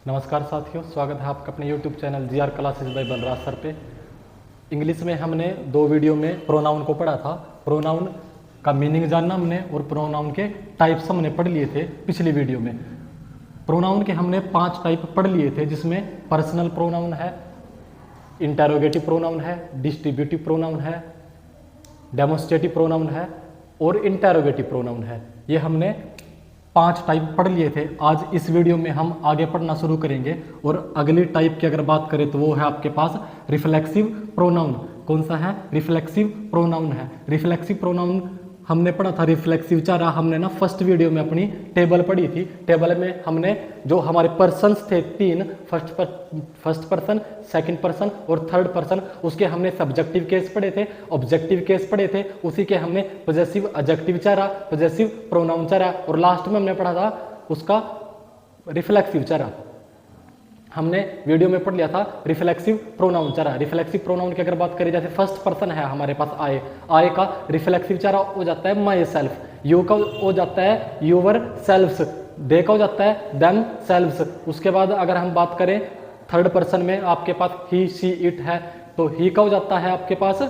नमस्कार साथियों, स्वागत है आपका अपने YouTube channel GR classes bye Balraj sir पे। इंग्लिश में हमने 2 वीडियो में प्रोनाउन को पढ़ा था। प्रोनाउन का मीनिंग जानना हमने और प्रोनाउन के टाइप्स हमने पढ़ लिए थे पिछली वीडियो में। प्रोनाउन के हमने 5 टाइप पढ़ लिए थे, जिसमें पर्सनल प्रोनाउन है, इंटेरोगेटिव प्रोनाउन है, डिस्ट्रीब्यूटिव प्रोनाउन है, डेमोन्स्ट्रेटिव प्रोनाउन है और इंटेरोगेटिव प्रोनाउन है। ये हमने 5 टाइप पढ़ लिए थे। आज इस वीडियो में हम आगे पढ़ना शुरू करेंगे और अगली टाइप की अगर बात करें तो वो है आपके पास रिफ्लेक्सिव प्रोनाउन। कौन सा है? रिफ्लेक्सिव प्रोनाउन है। रिफ्लेक्सिव प्रोनाउन हमने पढ़ा था, रिफ्लेक्सिव चारा हमने ना फर्स्ट वीडियो में अपनी टेबल पढ़ी थी। टेबल में हमने जो हमारे पर्सन्स थे 3, फर्स्ट पर्सन, सेकंड पर्सन और थर्ड पर्सन, उसके हमने सब्जेक्टिव केस पढ़े थे, ऑब्जेक्टिव केस पढ़े थे। उसी के हमने पॉजेसिव एडजेक्टिव चारा, पॉजेसिव प्रोनाउन चारा और लास्ट में हमने पढ़ा था उसका रिफ्लेक्सिव चारा। हमने वीडियो में पढ़ लिया था रिफ्लेक्सिव प्रोनाउन चारा। रिफ्लेक्सिव प्रोनाउन की अगर बात करें, जैसे फर्स्ट पर्सन है हमारे पास आए का रिफ्लेक्सिव चारा हो जाता है माई सेल्फ, यू का हो जाता है यूवर सेल्फ्स, दे का हो जाता है देम सेल्व्स। उसके बाद अगर हम बात करें थर्ड पर्सन में आपके पास ही शी इट है, तो ही का हो जाता है आपके पास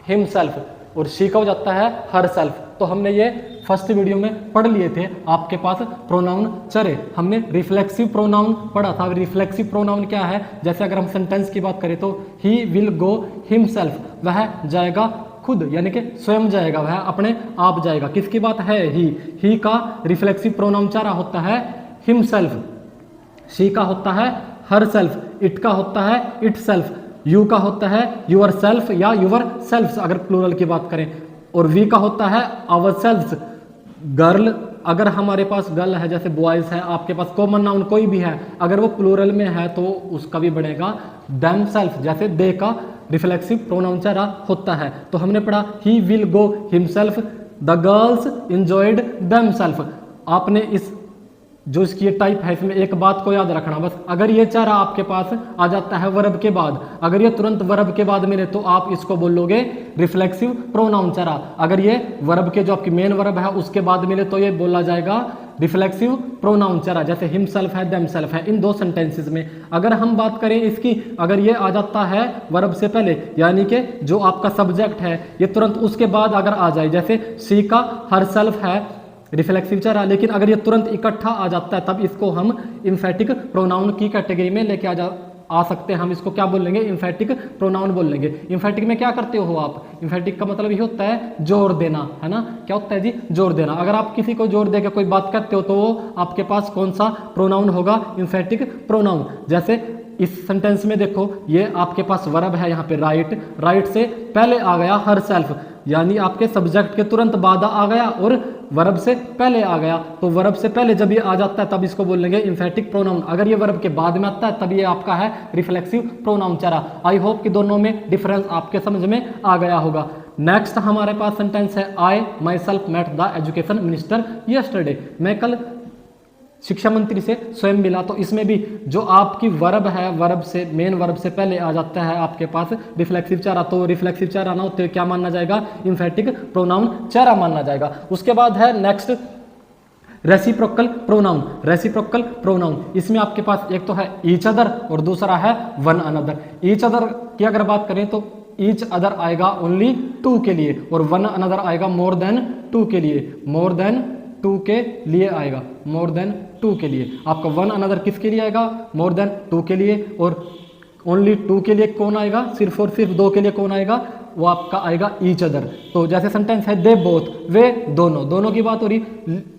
हिम सेल्फ और शी का हो जाता है हर सेल्फ। तो हमने ये फर्स्ट वीडियो में पढ़ लिए थे आपके पास प्रोनाउन चरे। हमने रिफ्लेक्सिव प्रोनाउन पढ़ा था। रिफ्लेक्सिव प्रोनाउन क्या है? जैसे अगर हम सेंटेंस की बात करें तो ही विल गो हिमसेल्फ, वह जाएगा खुद, यानी कि स्वयं जाएगा, वह अपने आप जाएगा। किसकी बात है? ही का रिफ्लेक्सिव प्रोनाउन चारा होता है हिमसेल्फ, शी का होता है हर सेल्फ, इट का होता है इट सेल्फ, यू का होता है यूर सेल्फ या यूर सेल्फ्स अगर प्लूरल की बात करें, और वी का होता है आवर सेल्फ्स। गर्ल अगर हमारे पास गर्ल है, जैसे बॉयज है, आपके पास कॉमन नाउन कोई भी है, अगर वो प्लूरल में है तो उसका भी बनेगा देम सेल्फ, जैसे दे का रिफ्लेक्सिव प्रोनाउन चारा होता है। तो हमने पढ़ा he will go himself, the girls enjoyed them self. आपने इस जो इसकी टाइप है, इसमें एक बात को याद रखना बस, अगर ये चारा आपके पास आ जाता है वर्ब के बाद, अगर ये तुरंत वर्ब के बाद मिले तो आप इसको बोलोगे रिफ्लेक्सिव प्रोनाउन चारा। अगर ये वर्ब के जो आपकी मेन वर्ब है उसके बाद मिले तो ये बोला जाएगा रिफ्लेक्सिव प्रोनाउन चारा, जैसे हिमसेल्फ है, देमसेल्फ है, इन 2 सेंटेंसेस में। अगर हम बात करें इसकी, अगर ये आ जाता है वर्ब से पहले, यानी कि जो आपका सब्जेक्ट है ये तुरंत उसके बाद अगर आ जाए, जैसे सी का हर सेल्फ है रिफ्लेक्सिव चारा, लेकिन अगर ये तुरंत इकट्ठा आ जाता है तब इसको हम इम्फेटिक प्रोनाउन की कैटेगरी में लेके आ सकते हैं। हम इसको क्या बोल लेंगे? इम्फेटिक प्रोनाउन बोल लेंगे। इम्फेटिक में क्या करते हो आप? इम्फेटिक का मतलब ये होता है जोर देना, है ना? क्या होता है जी? जोर देना। अगर आप किसी को जोर देकर कोई बात करते हो तो वो आपके पास कौन सा प्रोनाउन होगा? Emphatic pronoun. जैसे इस सेंटेंस में देखो, ये आपके पास वर्ब है यहाँ पे राइट, राइट से पहले आ गया हर सेल्फ, यानी आपके सब्जेक्ट के तुरंत बाद आ गया और वर्ब से पहले आ गया। तो वर्ब से पहले जब ये आ जाता है तब इसको बोलेंगे इम्फेटिक प्रोनाउन। अगर ये वर्ब के बाद में आता है तब ये आपका है रिफ्लेक्सिव प्रोनाउन चारा। आई होप कि दोनों में डिफरेंस आपके समझ में आ गया होगा। नेक्स्ट हमारे पास सेंटेंस है I myself met the education minister yesterday. मैं कल शिक्षा मंत्री से स्वयं मिला। तो इसमें भी जो आपकी वर्ब है, वर्ब से मेन वर्ब से पहले आ जाता है आपके पास रिफ्लेक्सिव चारा, तो रिफ्लेक्सिव चारा ना होते क्या मानना जाएगा? इम्फेटिक प्रोनाउन चारा मानना जाएगा। उसके बाद है next reciprocal pronoun. Reciprocal pronoun इसमें आपके पास एक तो है ईच अदर और दूसरा है वन अनदर। ईच अदर की अगर बात करें तो ईच अदर आएगा ओनली 2 के लिए और वन अनदर आएगा मोर देन 2 के लिए, मोर देन 2 के लिए आएगा, मोर देन 2 के लिए। आपका वन अनदर किसके लिए आएगा? मोर देन 2 के लिए। और ओनली 2 के लिए कौन आएगा? सिर्फ और सिर्फ 2 के लिए कौन आएगा? वो आपका आएगा ईच अदर। तो जैसे सेंटेंस है दे बोथ, वे दोनों, दोनों की बात हो रही,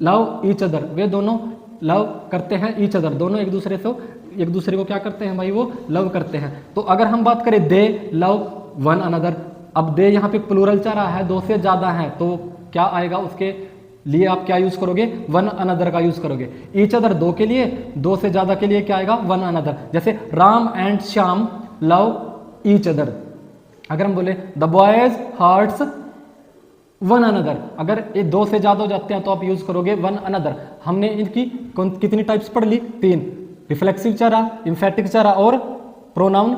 लव ईच अदर, वे दोनों लव करते हैं ईच अदर, दोनों एक दूसरे को क्या करते हैं भाई? वो लव करते हैं। तो अगर हम बात करें दे लव वन अनदर, अब दे यहाँ पे प्लूरल चारा है, 2 से ज्यादा है, तो क्या आएगा? उसके लिए आप क्या यूज करोगे? वन अनदर का यूज करोगे। ईच अदर 2 के लिए, 2 से ज्यादा के लिए क्या आएगा? One another. जैसे Ram and Shyam love each other. अगर हम बोले the boys hurts one another, अगर ये 2 से ज्यादा हो जाते हैं तो आप यूज करोगे वन अनदर। हमने इनकी कितनी टाइप्स पढ़ ली? 3। रिफ्लेक्सिव चारा, इम्फेटिक चारा और प्रोनाउन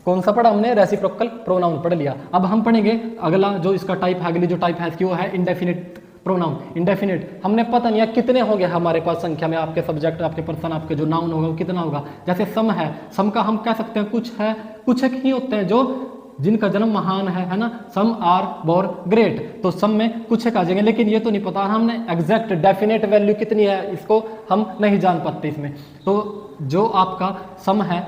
कौन सा पढ़ा हमने? रेसिप्रोकल प्रोनाउन पढ़ लिया। अब हम पढ़ेंगे अगला जो इसका टाइप है, अगली जो टाइप है इसकी वो है इंडेफिनिट प्रोनाउन। इंडेफिनिट हमने पता नहीं है कितने हो गए हमारे पास संख्या में, आपके सब्जेक्ट, आपके पर्सन, आपके जो नाउन होगा वो कितना होगा। जैसे सम है, सम का हम कह सकते हैं कुछ है, कुछ एक ही होते हैं जो जिनका जन्म महान है ना, सम आर बोर ग्रेट, तो सम में कुछ एक आ जाएंगे, लेकिन ये तो नहीं पता हमने एग्जैक्ट डेफिनेट वैल्यू कितनी है, इसको हम नहीं जान पाते इसमें। तो जो आपका सम है,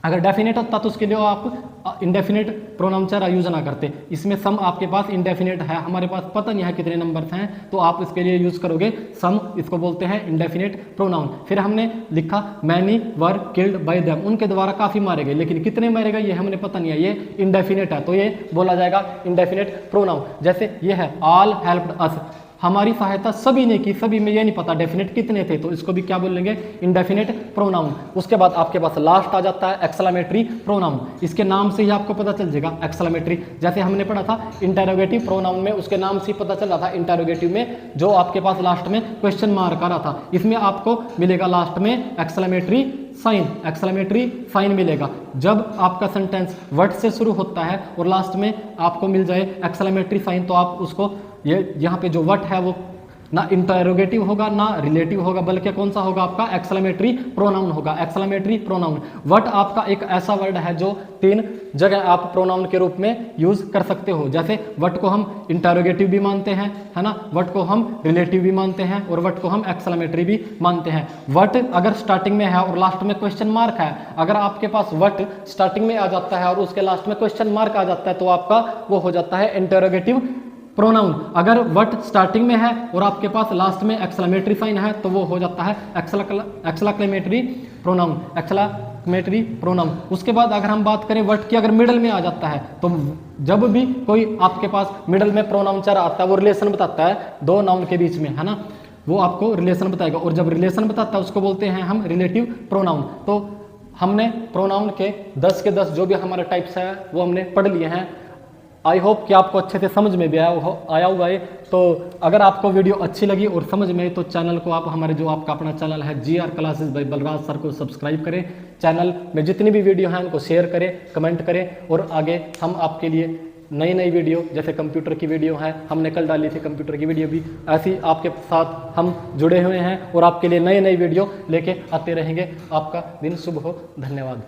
अगर डेफिनेट होता तो उसके लिए आप इंडेफिनेट प्रोनाउन चारा यूज ना करते। इसमें सम आपके पास इंडेफिनेट है, हमारे पास पता नहीं है कितने नंबर्स हैं, तो आप इसके लिए यूज करोगे सम, इसको बोलते हैं इंडेफिनेट प्रोनाउन। फिर हमने लिखा many were killed by them, उनके द्वारा काफी मारे गए, लेकिन कितने मारे गए ये हमने पता नहीं है, ये इंडेफिनेट है, तो ये बोला जाएगा इंडेफिनेट प्रोनाउन। जैसे ये है ऑल हेल्प्ड अस, हमारी सहायता सभी ने की, सभी में ये नहीं पता डेफिनेट कितने थे, तो इसको भी क्या बोलेंगे, इंडेफिनेट प्रोनाउन। उसके बाद आपके पास लास्ट आ जाता है एक्सक्लेमेटरी प्रोनाउन, इसके नाम से ही आपको पता चल जाएगा एक्सक्लेमेटरी। जैसे हमने पढ़ा था इंटेरोगेटिव प्रोनाउन में, उसके नाम से ही पता चल रहा था इंटेरोगेटिव में जो आपके पास लास्ट में क्वेश्चन मार्क आ रहा था, इसमें आपको मिलेगा लास्ट में एक्सक्लेमेटरी साइन, एक्सक्लेमेटरी साइन मिलेगा। जब आपका सेंटेंस वर्ड से शुरू होता है और लास्ट में आपको मिल जाए एक्सक्लेमेटरी साइन, तो आप उसको ये यहाँ पे जो वर्ड है वो ना इंटरोगेटिव होगा ना रिलेटिव होगा, बल्कि कौन सा होगा आपका एक्सक्लेमेटरी प्रोनाउन होगा। एक्सक्लेमेटरी प्रोनाउन वर्ड आपका एक ऐसा वर्ड है जो 3 जगह आप प्रोनाउन के रूप में यूज कर सकते हो। जैसे वर्ड को हम इंटरोगेटिव भी मानते हैं, है ना, वर्ड को हम रिलेटिव भी मानते हैं और वर्ड को हम एक्सक्लेमेटरी भी मानते हैं। वर्ड अगर स्टार्टिंग में है और लास्ट में क्वेश्चन मार्क है, अगर आपके पास वर्ड स्टार्टिंग में आ जाता है और उसके लास्ट में क्वेश्चन मार्क आ जाता है, तो आपका वो हो जाता है इंटरोगेटिव प्रोनाउन। अगर वर्ड स्टार्टिंग में है और आपके पास लास्ट में एक्सक्लेमेटरी साइन है, तो वो हो जाता है एक्सक्लेमेटरी प्रोनाउन, एक्सक्लेमेटरी प्रोनाउन। उसके बाद अगर हम बात करें वर्ड की, अगर मिडल में आ जाता है, तो जब भी कोई आपके पास मिडल में प्रोनाउन चार आता है, वो रिलेशन बताता है 2 नाउन के बीच में, है ना, वो आपको रिलेशन बताएगा, और जब रिलेशन बताता है उसको बोलते हैं हम रिलेटिव प्रोनाउन। तो हमने प्रोनाउन के 10 के 10 जो भी हमारे टाइप्स है वो हमने पढ़ लिए हैं। आई होप कि आपको अच्छे से समझ में भी आया होगा ये। तो अगर आपको वीडियो अच्छी लगी और समझ में आई, तो चैनल को आप हमारे जो आपका अपना चैनल है GR classes bye Balraj sir को सब्सक्राइब करें। चैनल में जितनी भी वीडियो हैं उनको शेयर करें, कमेंट करें, और आगे हम आपके लिए नई वीडियो, जैसे कंप्यूटर की वीडियो है, हमने कल डाली थी कंप्यूटर की वीडियो भी, ऐसी आपके साथ हम जुड़े हुए हैं और आपके लिए नई वीडियो लेके आते रहेंगे। आपका दिन शुभ हो, धन्यवाद।